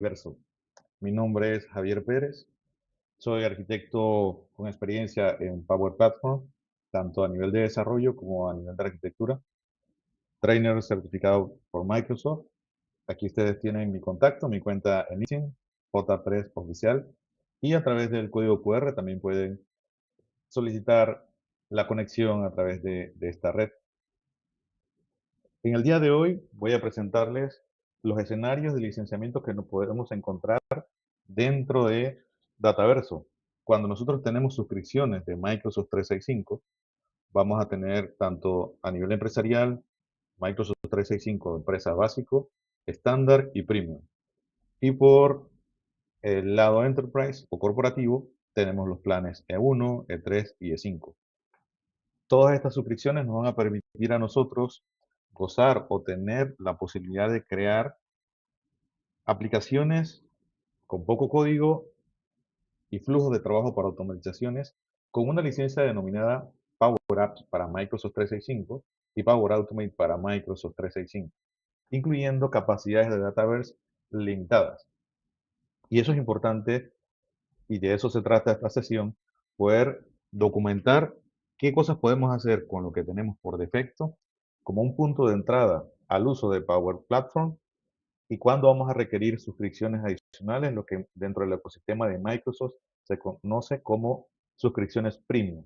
Verso. Mi nombre es Javier Pérez, soy arquitecto con experiencia en Power Platform, tanto a nivel de desarrollo como a nivel de arquitectura, trainer certificado por Microsoft. Aquí ustedes tienen mi contacto, mi cuenta en LinkedIn, JPress Oficial, y a través del código QR también pueden solicitar la conexión a través de esta red. En el día de hoy voy a presentarles los escenarios de licenciamiento que nos podemos encontrar dentro de Dataverso. Cuando nosotros tenemos suscripciones de Microsoft 365, vamos a tener tanto a nivel empresarial, Microsoft 365 empresa básico, estándar y premium. Y por el lado enterprise o corporativo, tenemos los planes E1, E3 y E5. Todas estas suscripciones nos van a permitir a nosotros gozar o tener la posibilidad de crear aplicaciones con poco código y flujos de trabajo para automatizaciones con una licencia denominada Power Apps para Microsoft 365 y Power Automate para Microsoft 365, incluyendo capacidades de Dataverse limitadas. Y eso es importante y de eso se trata esta sesión, poder documentar qué cosas podemos hacer con lo que tenemos por defecto como un punto de entrada al uso de Power Platform y cuándo vamos a requerir suscripciones adicionales, lo que dentro del ecosistema de Microsoft se conoce como suscripciones premium.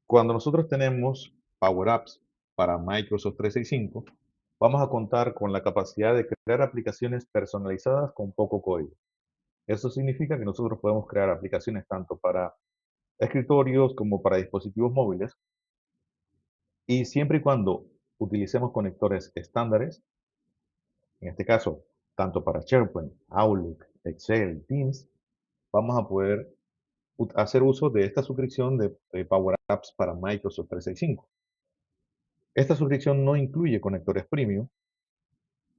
Cuando nosotros tenemos Power Apps para Microsoft 365, vamos a contar con la capacidad de crear aplicaciones personalizadas con poco código. Eso significa que nosotros podemos crear aplicaciones tanto para escritorios como para dispositivos móviles y siempre y cuando utilicemos conectores estándares, en este caso, tanto para SharePoint, Outlook, Excel, Teams, vamos a poder hacer uso de esta suscripción de Power Apps para Microsoft 365. Esta suscripción no incluye conectores premium,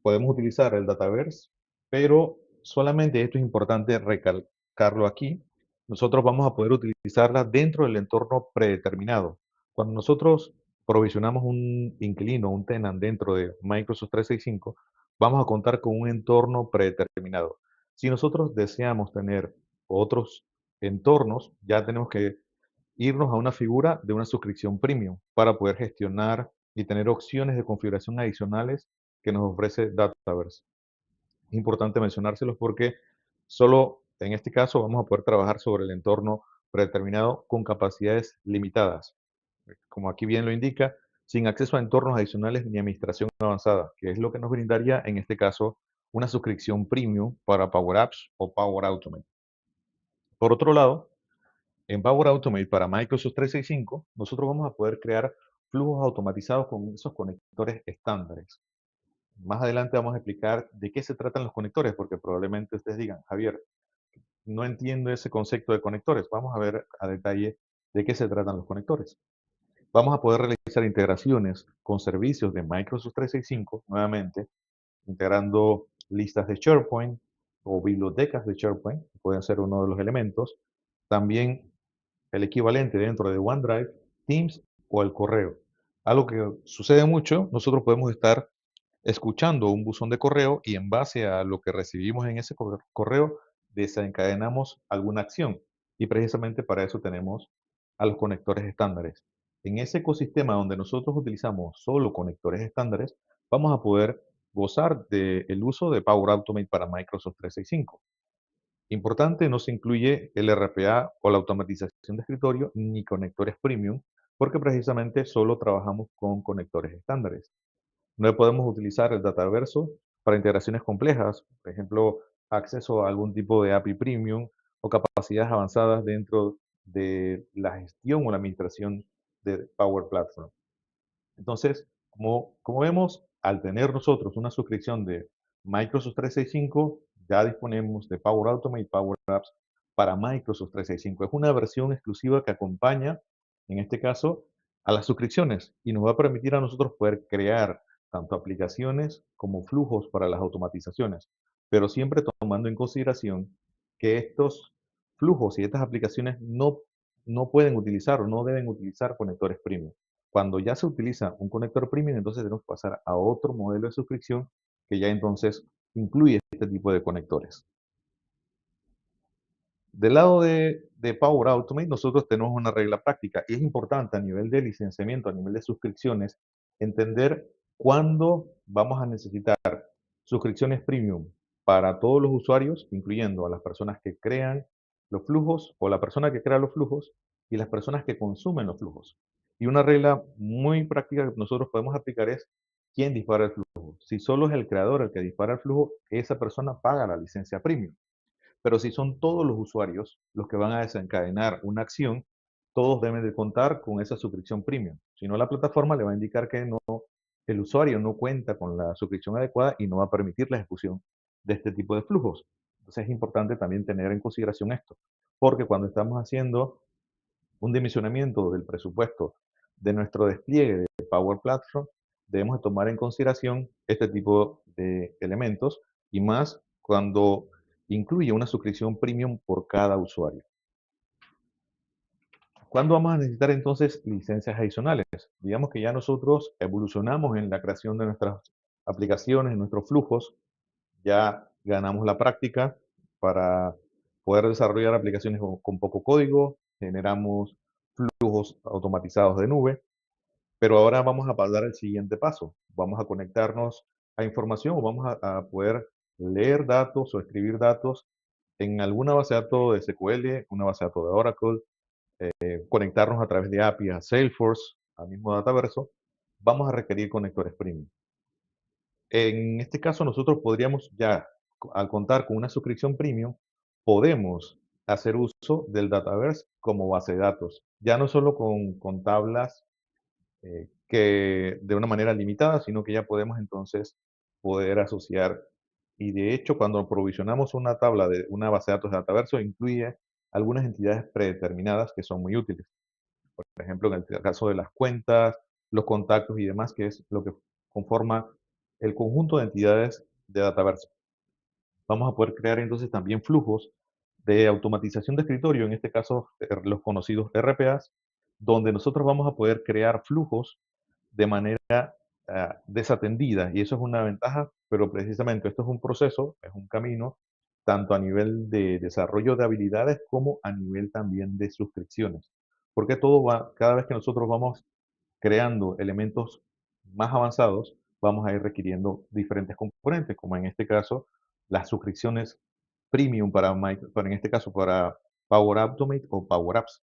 podemos utilizar el Dataverse, pero solamente esto es importante recalcarlo aquí. Nosotros vamos a poder utilizarla dentro del entorno predeterminado. Cuando nosotros provisionamos un inquilino, un tenant dentro de Microsoft 365, vamos a contar con un entorno predeterminado. Si nosotros deseamos tener otros entornos, ya tenemos que irnos a una figura de una suscripción premium para poder gestionar y tener opciones de configuración adicionales que nos ofrece Dataverse. Es importante mencionárselos porque solo en este caso vamos a poder trabajar sobre el entorno predeterminado con capacidades limitadas. Como aquí bien lo indica, sin acceso a entornos adicionales ni administración avanzada, que es lo que nos brindaría en este caso una suscripción premium para Power Apps o Power Automate. Por otro lado, en Power Automate para Microsoft 365, nosotros vamos a poder crear flujos automatizados con esos conectores estándares. Más adelante vamos a explicar de qué se tratan los conectores, porque probablemente ustedes digan, Javier, no entiendo ese concepto de conectores. Vamos a ver a detalle de qué se tratan los conectores. Vamos a poder realizar integraciones con servicios de Microsoft 365, nuevamente, integrando listas de SharePoint o bibliotecas de SharePoint, que pueden ser uno de los elementos. También el equivalente dentro de OneDrive, Teams o el correo. Algo que sucede mucho, nosotros podemos estar escuchando un buzón de correo y en base a lo que recibimos en ese correo desencadenamos alguna acción. Y precisamente para eso tenemos a los conectores estándares. En ese ecosistema donde nosotros utilizamos solo conectores estándares, vamos a poder gozar del uso de Power Automate para Microsoft 365. Importante, no se incluye el RPA o la automatización de escritorio ni conectores premium, porque precisamente solo trabajamos con conectores estándares. No podemos utilizar el Dataverso para integraciones complejas, por ejemplo, acceso a algún tipo de API premium o capacidades avanzadas dentro de la gestión o la administración de Power Platform. Entonces, como vemos, al tener nosotros una suscripción de Microsoft 365, ya disponemos de Power Automate y Power Apps para Microsoft 365. Es una versión exclusiva que acompaña, en este caso, a las suscripciones y nos va a permitir a nosotros poder crear tanto aplicaciones como flujos para las automatizaciones, pero siempre tomando en consideración que estos flujos y estas aplicaciones no pueden utilizar o no deben utilizar conectores premium. Cuando ya se utiliza un conector premium, entonces tenemos que pasar a otro modelo de suscripción que ya entonces incluye este tipo de conectores. Del lado de Power Automate, nosotros tenemos una regla práctica y es importante a nivel de licenciamiento, a nivel de suscripciones, entender cuándo vamos a necesitar suscripciones premium para todos los usuarios, incluyendo a las personas que crean los flujos o la persona que crea los flujos y las personas que consumen los flujos. Y una regla muy práctica que nosotros podemos aplicar es quién dispara el flujo. Si solo es el creador el que dispara el flujo, esa persona paga la licencia premium. Pero si son todos los usuarios los que van a desencadenar una acción, todos deben de contar con esa suscripción premium. Si no, la plataforma le va a indicar que no, el usuario no cuenta con la suscripción adecuada y no va a permitir la ejecución de este tipo de flujos. Entonces es importante también tener en consideración esto, porque cuando estamos haciendo un dimensionamiento del presupuesto de nuestro despliegue de Power Platform, debemos de tomar en consideración este tipo de elementos y más cuando incluye una suscripción premium por cada usuario. ¿Cuándo vamos a necesitar entonces licencias adicionales? Digamos que ya nosotros evolucionamos en la creación de nuestras aplicaciones, nuestros flujos, ya ganamos la práctica para poder desarrollar aplicaciones con poco código, generamos flujos automatizados de nube, pero ahora vamos a dar el siguiente paso. Vamos a conectarnos a información o vamos a poder leer datos o escribir datos en alguna base de datos de SQL, una base de datos de Oracle, conectarnos a través de API a Salesforce, al mismo Dataverso, vamos a requerir conectores premium. En este caso, nosotros podríamos ya, al contar con una suscripción premium, podemos hacer uso del Dataverse como base de datos, ya no solo con tablas que de una manera limitada, sino que ya podemos entonces poder asociar. Y de hecho, cuando provisionamos una tabla de una base de datos de Dataverso, incluye algunas entidades predeterminadas que son muy útiles. Por ejemplo, en el caso de las cuentas, los contactos y demás, que es lo que conforma el conjunto de entidades de Dataverso. Vamos a poder crear entonces también flujos de automatización de escritorio, en este caso los conocidos RPAs, donde nosotros vamos a poder crear flujos de manera desatendida. Y eso es una ventaja, pero precisamente esto es un proceso, es un camino, tanto a nivel de desarrollo de habilidades como a nivel también de suscripciones. Porque todo va, cada vez que nosotros vamos creando elementos más avanzados, vamos a ir requiriendo diferentes componentes, como en este caso las suscripciones premium para en este caso para Power Automate o Power Apps.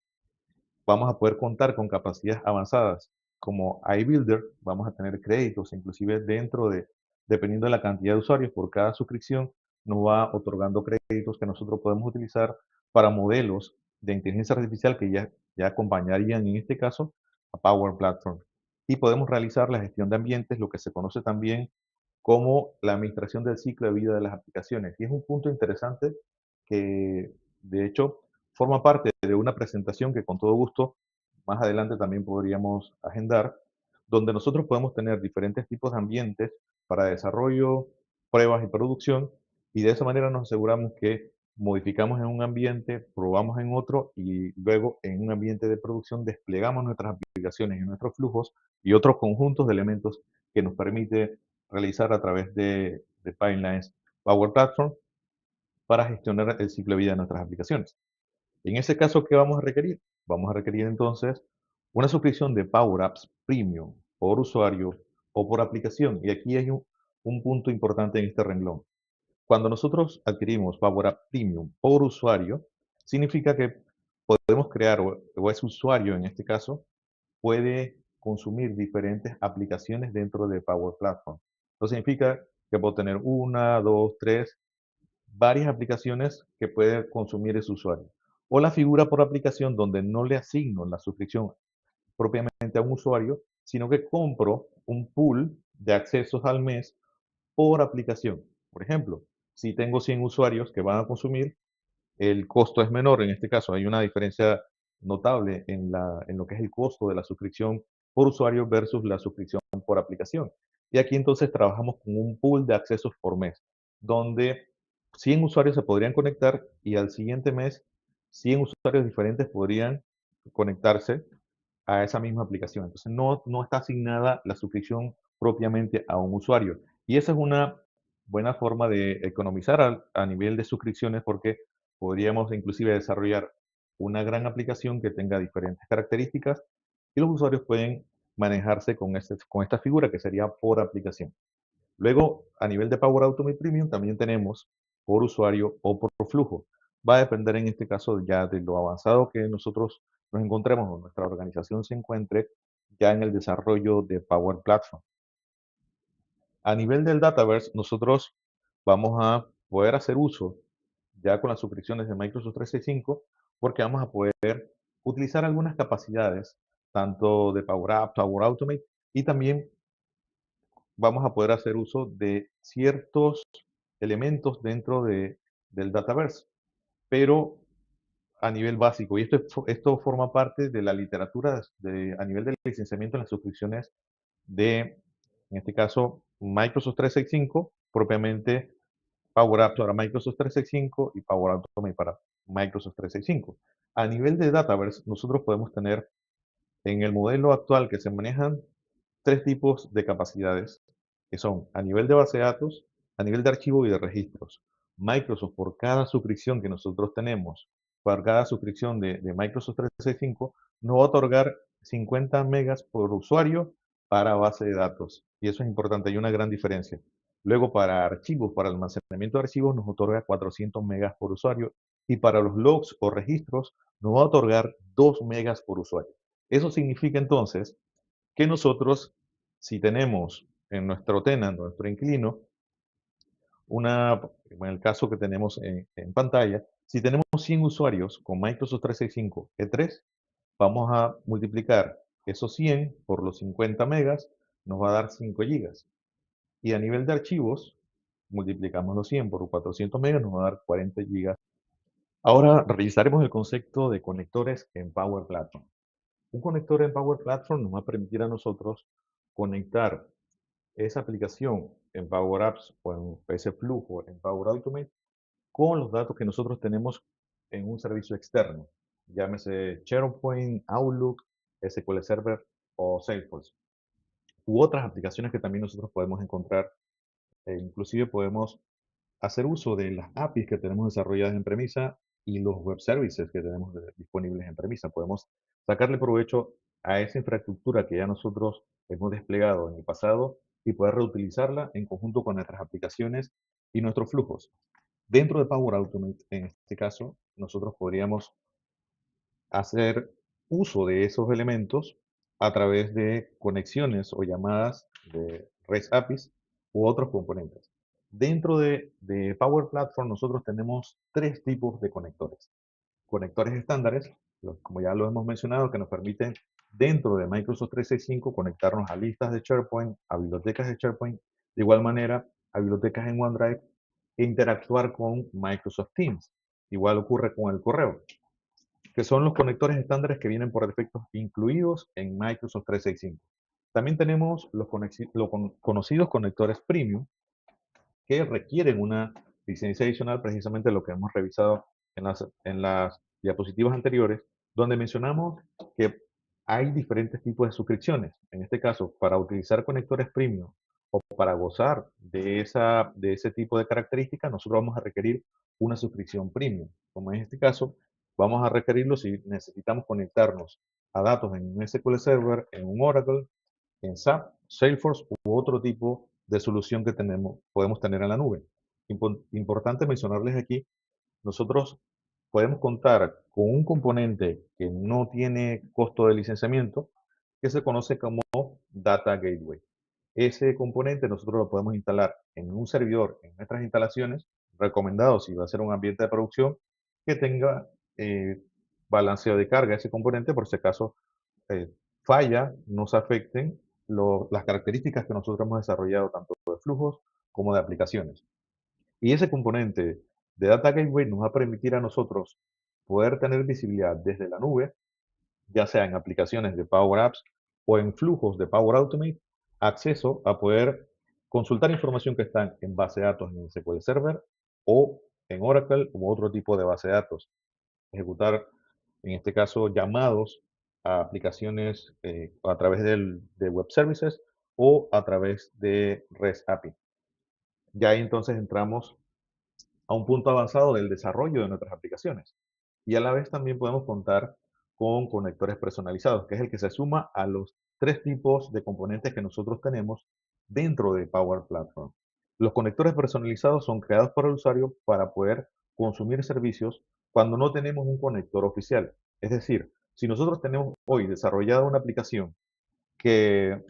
Vamos a poder contar con capacidades avanzadas como iBuilder, vamos a tener créditos, inclusive dentro de, dependiendo de la cantidad de usuarios por cada suscripción, nos va otorgando créditos que nosotros podemos utilizar para modelos de inteligencia artificial que ya acompañarían en este caso a Power Platform. Y podemos realizar la gestión de ambientes, lo que se conoce también como la administración del ciclo de vida de las aplicaciones. Y es un punto interesante que, de hecho, forma parte de una presentación que con todo gusto más adelante también podríamos agendar, donde nosotros podemos tener diferentes tipos de ambientes para desarrollo, pruebas y producción, y de esa manera nos aseguramos que modificamos en un ambiente, probamos en otro y luego en un ambiente de producción desplegamos nuestras aplicaciones y nuestros flujos y otros conjuntos de elementos que nos permite realizar a través de pipelines Power Platform para gestionar el ciclo de vida de nuestras aplicaciones. En ese caso, ¿qué vamos a requerir? Vamos a requerir entonces una suscripción de Power Apps Premium por usuario o por aplicación. Y aquí hay un punto importante en este renglón. Cuando nosotros adquirimos Power App Premium por usuario, significa que podemos crear, o ese usuario en este caso, puede consumir diferentes aplicaciones dentro de Power Platform. Eso significa que puedo tener una, dos, tres, varias aplicaciones que puede consumir ese usuario. O la figura por aplicación donde no le asigno la suscripción propiamente a un usuario, sino que compro un pool de accesos al mes por aplicación. Por ejemplo, si tengo 100 usuarios que van a consumir, el costo es menor. En este caso, hay una diferencia notable en lo que es el costo de la suscripción por usuario versus la suscripción por aplicación. Y aquí entonces trabajamos con un pool de accesos por mes, donde 100 usuarios se podrían conectar y al siguiente mes 100 usuarios diferentes podrían conectarse a esa misma aplicación. Entonces no está asignada la suscripción propiamente a un usuario. Y esa es una buena forma de economizar a nivel de suscripciones porque podríamos inclusive desarrollar una gran aplicación que tenga diferentes características y los usuarios pueden manejarse con esta figura que sería por aplicación. Luego, a nivel de Power Automate Premium, también tenemos por usuario o por flujo. Va a depender en este caso ya de lo avanzado que nosotros nos encontremos o nuestra organización se encuentre ya en el desarrollo de Power Platform. A nivel del Dataverse, nosotros vamos a poder hacer uso ya con las suscripciones de Microsoft 365 porque vamos a poder utilizar algunas capacidades tanto de Power Apps, Power Automate y también vamos a poder hacer uso de ciertos elementos dentro del Dataverse, pero a nivel básico. Y esto forma parte de la literatura a nivel del licenciamiento en las suscripciones de, en este caso, Microsoft 365, propiamente Power Apps para Microsoft 365 y Power Automate para Microsoft 365. A nivel de Dataverse, nosotros podemos tener en el modelo actual que se manejan tres tipos de capacidades, que son a nivel de base de datos, a nivel de archivo y de registros. Microsoft, por cada suscripción que nosotros tenemos, por cada suscripción de Microsoft 365, nos va a otorgar 50 megas por usuario para base de datos. Y eso es importante, hay una gran diferencia. Luego, para archivos, para almacenamiento de archivos, nos otorga 400 megas por usuario. Y para los logs o registros, nos va a otorgar 2 megas por usuario. Eso significa entonces que nosotros, si tenemos en nuestro tenant, nuestro inquilino, en el caso que tenemos en pantalla, si tenemos 100 usuarios con Microsoft 365 E3, vamos a multiplicar esos 100 por los 50 megas, nos va a dar 5 gigas. Y a nivel de archivos, multiplicamos los 100 por 400 megas, nos va a dar 40 gigas. Ahora revisaremos el concepto de conectores en Power Platform. Un conector en Power Platform nos va a permitir a nosotros conectar esa aplicación en Power Apps o en ese flujo en Power Automate con los datos que nosotros tenemos en un servicio externo, llámese SharePoint, Outlook, SQL Server o Salesforce, u otras aplicaciones que también nosotros podemos encontrar. Inclusive podemos hacer uso de las APIs que tenemos desarrolladas en premisa y los web services que tenemos disponibles en premisa. Podemos sacarle provecho a esa infraestructura que ya nosotros hemos desplegado en el pasado y poder reutilizarla en conjunto con nuestras aplicaciones y nuestros flujos. Dentro de Power Automate, en este caso, nosotros podríamos hacer uso de esos elementos a través de conexiones o llamadas de REST APIs u otros componentes. Dentro de Power Platform nosotros tenemos tres tipos de conectores. Conectores estándares, como ya lo hemos mencionado, que nos permiten dentro de Microsoft 365 conectarnos a listas de SharePoint, a bibliotecas de SharePoint, de igual manera a bibliotecas en OneDrive e interactuar con Microsoft Teams. Igual ocurre con el correo, que son los conectores estándares que vienen por defecto incluidos en Microsoft 365. También tenemos los conocidos conectores premium que requieren una licencia adicional, precisamente lo que hemos revisado en las diapositivas anteriores, donde mencionamos que hay diferentes tipos de suscripciones. En este caso, para utilizar conectores premium o para gozar de ese tipo de características, nosotros vamos a requerir una suscripción premium. Como en este caso, vamos a requerirlo si necesitamos conectarnos a datos en un SQL Server, en un Oracle, en SAP, Salesforce u otro tipo de solución que podemos tener en la nube. Importante mencionarles aquí, nosotros podemos contar con un componente que no tiene costo de licenciamiento, que se conoce como Data Gateway. Ese componente nosotros lo podemos instalar en un servidor, en nuestras instalaciones, recomendado si va a ser un ambiente de producción, que tenga balanceo de carga ese componente, por si acaso eh, falla, nos afecten las características que nosotros hemos desarrollado, tanto de flujos como de aplicaciones. Y ese componente de Data Gateway nos va a permitir a nosotros poder tener visibilidad desde la nube, ya sea en aplicaciones de Power Apps o en flujos de Power Automate, acceso a poder consultar información que está en base de datos en SQL Server o en Oracle u otro tipo de base de datos. Ejecutar, en este caso, llamados a aplicaciones a través de web services o a través de REST API. ya ahí entonces entramos a un punto avanzado del desarrollo de nuestras aplicaciones. Y a la vez también podemos contar con conectores personalizados, que es el que se suma a los tres tipos de componentes que nosotros tenemos dentro de Power Platform. Los conectores personalizados son creados por el usuario para poder consumir servicios cuando no tenemos un conector oficial. Es decir, si nosotros tenemos hoy desarrollada una aplicación que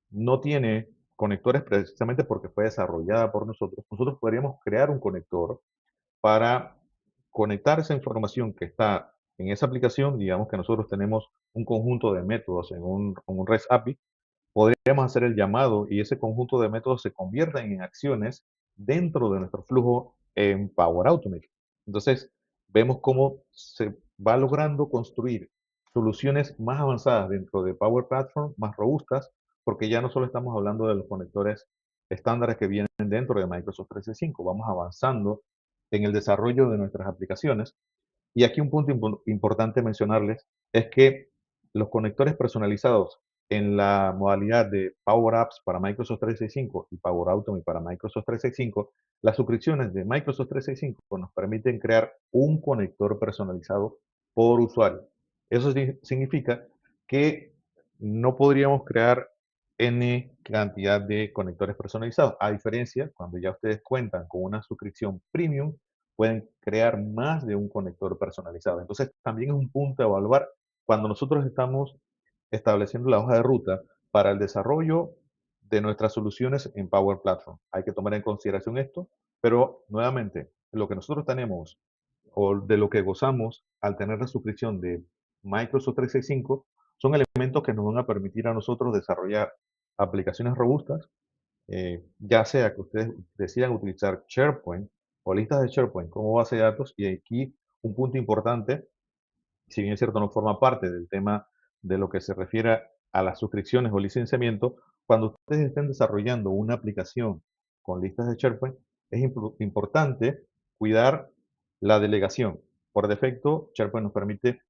no tiene conectores precisamente porque fue desarrollada por nosotros, nosotros podríamos crear un conector para conectar esa información que está en esa aplicación. Digamos que nosotros tenemos un conjunto de métodos en un REST API, podríamos hacer el llamado y ese conjunto de métodos se convierten en acciones dentro de nuestro flujo en Power Automate. Entonces, vemos cómo se va logrando construir soluciones más avanzadas dentro de Power Platform, más robustas, porque ya no solo estamos hablando de los conectores estándares que vienen dentro de Microsoft 365, vamos avanzando en el desarrollo de nuestras aplicaciones. Y aquí un punto importante mencionarles es que los conectores personalizados en la modalidad de Power Apps para Microsoft 365 y Power Automate para Microsoft 365, las suscripciones de Microsoft 365 nos permiten crear un conector personalizado por usuario. Eso significa que no podríamos crear N cantidad de conectores personalizados. A diferencia, cuando ya ustedes cuentan con una suscripción premium, pueden crear más de un conector personalizado. Entonces, también es un punto a evaluar cuando nosotros estamos estableciendo la hoja de ruta para el desarrollo de nuestras soluciones en Power Platform. Hay que tomar en consideración esto, pero nuevamente, lo que nosotros tenemos o de lo que gozamos al tener la suscripción de Microsoft 365 son elementos que nos van a permitir a nosotros desarrollar aplicaciones robustas, ya sea que ustedes decidan utilizar SharePoint o listas de SharePoint como base de datos. Y aquí un punto importante, si bien es cierto, no forma parte del tema de lo que se refiere a las suscripciones o licenciamiento, cuando ustedes estén desarrollando una aplicación con listas de SharePoint, es importante cuidar la delegación. Por defecto, SharePoint nos permite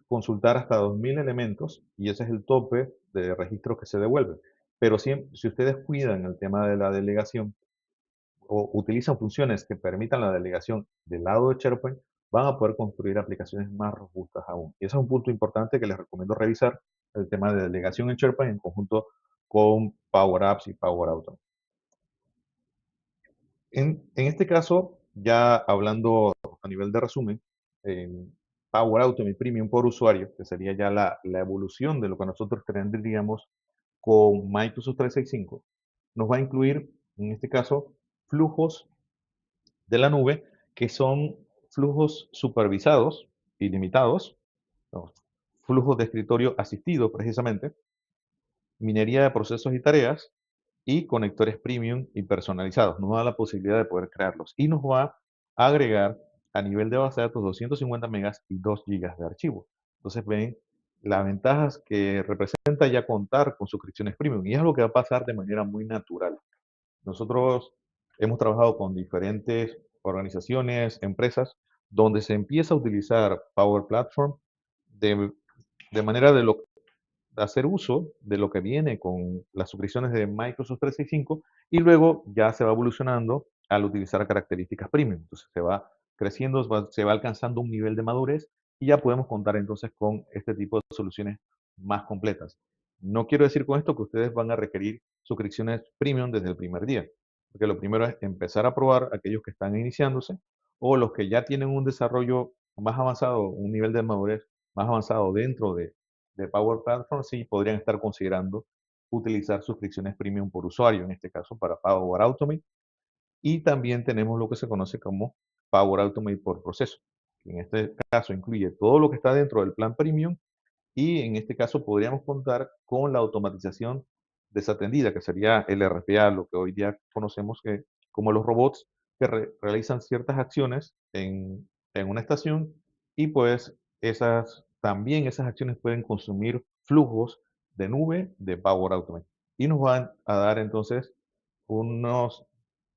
consultar hasta 2000 elementos y ese es el tope de registros que se devuelven. Pero si ustedes cuidan el tema de la delegación o utilizan funciones que permitan la delegación del lado de SharePoint, van a poder construir aplicaciones más robustas aún. Y ese es un punto importante que les recomiendo revisar, el tema de delegación en SharePoint en conjunto con Power Apps y Power Automate. En este caso, ya hablando a nivel de resumen, en Power Automate Premium por usuario, que sería ya la evolución de lo que nosotros tendríamos con Microsoft 365, nos va a incluir, en este caso, flujos de la nube, que son flujos supervisados, ilimitados, ¿no? Flujos de escritorio asistido precisamente, minería de procesos y tareas, y conectores premium y personalizados. Nos da la posibilidad de poder crearlos y nos va a agregar a nivel de base de datos 250 megas y 2 gigas de archivo. Entonces ven las ventajas que representa ya contar con suscripciones premium, y es algo que va a pasar de manera muy natural. Nosotros hemos trabajado con diferentes organizaciones, empresas, donde se empieza a utilizar Power Platform de, de manera de hacer uso de lo que viene con las suscripciones de Microsoft 365 y cinco, y luego ya se va evolucionando al utilizar características premium. Entonces se va creciendo, se va alcanzando un nivel de madurez y ya podemos contar entonces con este tipo de soluciones más completas. No quiero decir con esto que ustedes van a requerir suscripciones premium desde el primer día, porque lo primero es empezar a probar aquellos que están iniciándose o los que ya tienen un desarrollo más avanzado, un nivel de madurez más avanzado dentro de Power Platform. Sí podrían estar considerando utilizar suscripciones premium por usuario, en este caso para Power Automate. Y también tenemos lo que se conoce como Power Automate por proceso, que en este caso incluye todo lo que está dentro del plan premium, y en este caso podríamos contar con la automatización desatendida, que sería el RPA, lo que hoy día conocemos como los robots que realizan ciertas acciones en una estación, y pues también esas acciones pueden consumir flujos de nube de Power Automate y nos van a dar entonces unos,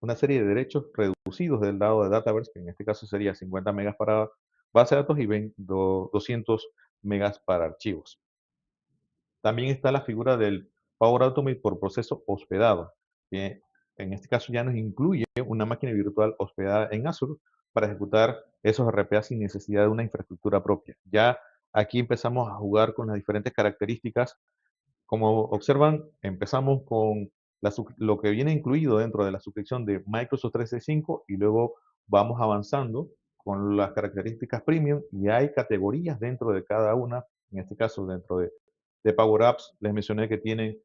una serie de derechos reducidos del lado de Dataverse, que en este caso sería 50 megas para base de datos y 200 megas para archivos. También está la figura del Power Automate por proceso hospedado, que en este caso ya nos incluye una máquina virtual hospedada en Azure para ejecutar esos RPA sin necesidad de una infraestructura propia. Ya aquí empezamos a jugar con las diferentes características. Como observan, empezamos con lo que viene incluido dentro de la suscripción de Microsoft 365 y luego vamos avanzando con las características premium y hay categorías dentro de cada una. En este caso, dentro de Power Apps, les mencioné que tienen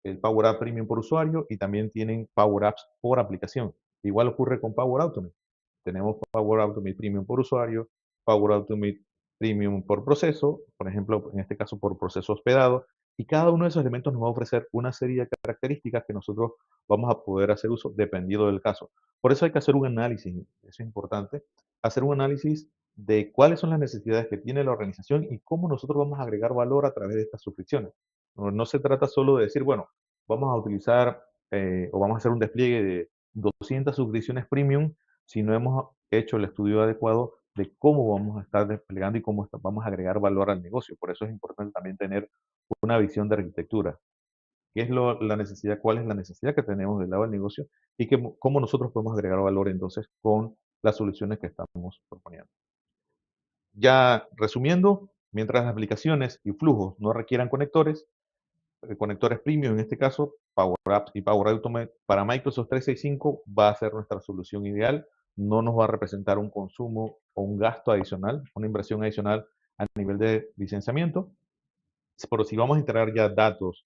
el Power App Premium por usuario y también tienen Power Apps por aplicación. Igual ocurre con Power Automate. Tenemos Power Automate Premium por usuario, Power Automate Premium por proceso, por ejemplo, en este caso por proceso hospedado, y cada uno de esos elementos nos va a ofrecer una serie de características que nosotros vamos a poder hacer uso dependiendo del caso. Por eso hay que hacer un análisis, eso es importante, hacer un análisis de cuáles son las necesidades que tiene la organización y cómo nosotros vamos a agregar valor a través de estas suscripciones. No se trata solo de decir, bueno, vamos a utilizar o vamos a hacer un despliegue de 200 suscripciones premium si no hemos hecho el estudio adecuado de cómo vamos a estar desplegando y cómo vamos a agregar valor al negocio. Por eso es importante también tener una visión de arquitectura. ¿Qué es la necesidad? ¿Cuál es la necesidad que tenemos del lado del negocio? Y cómo nosotros podemos agregar valor entonces con las soluciones que estamos proponiendo. Ya resumiendo, mientras las aplicaciones y flujos no requieran conectores, conectores premium, en este caso, Power Apps y Power Automate para Microsoft 365 va a ser nuestra solución ideal. No nos va a representar un consumo o un gasto adicional, una inversión adicional a nivel de licenciamiento. Pero si vamos a integrar ya datos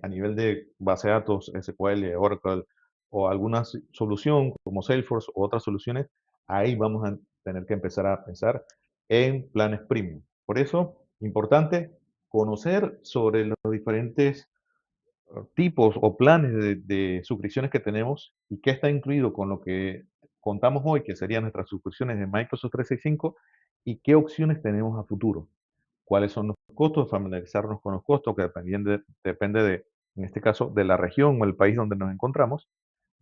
a nivel de base de datos, SQL, Oracle o alguna solución como Salesforce u otras soluciones, ahí vamos a tener que empezar a pensar en planes premium. Por eso, importante conocer sobre los diferentes tipos o planes de suscripciones que tenemos y qué está incluido con lo que contamos hoy, que serían nuestras suscripciones de Microsoft 365 y qué opciones tenemos a futuro. Cuáles son los costos, familiarizarnos con los costos, que depende de, en este caso, de la región o el país donde nos encontramos,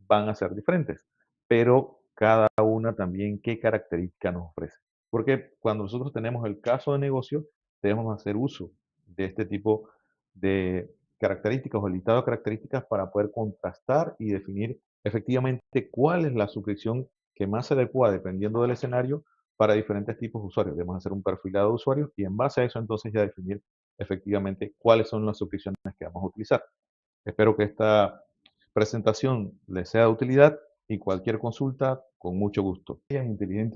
van a ser diferentes, pero cada una también qué característica nos ofrece. Porque cuando nosotros tenemos el caso de negocio, debemos hacer uso de este tipo de características o listado de características para poder contrastar y definir efectivamente cuál es la suscripción que más se adecua dependiendo del escenario para diferentes tipos de usuarios. Debemos hacer un perfilado de usuarios y en base a eso entonces ya definir efectivamente cuáles son las suscripciones que vamos a utilizar. Espero que esta presentación les sea de utilidad y cualquier consulta, con mucho gusto. Inteligente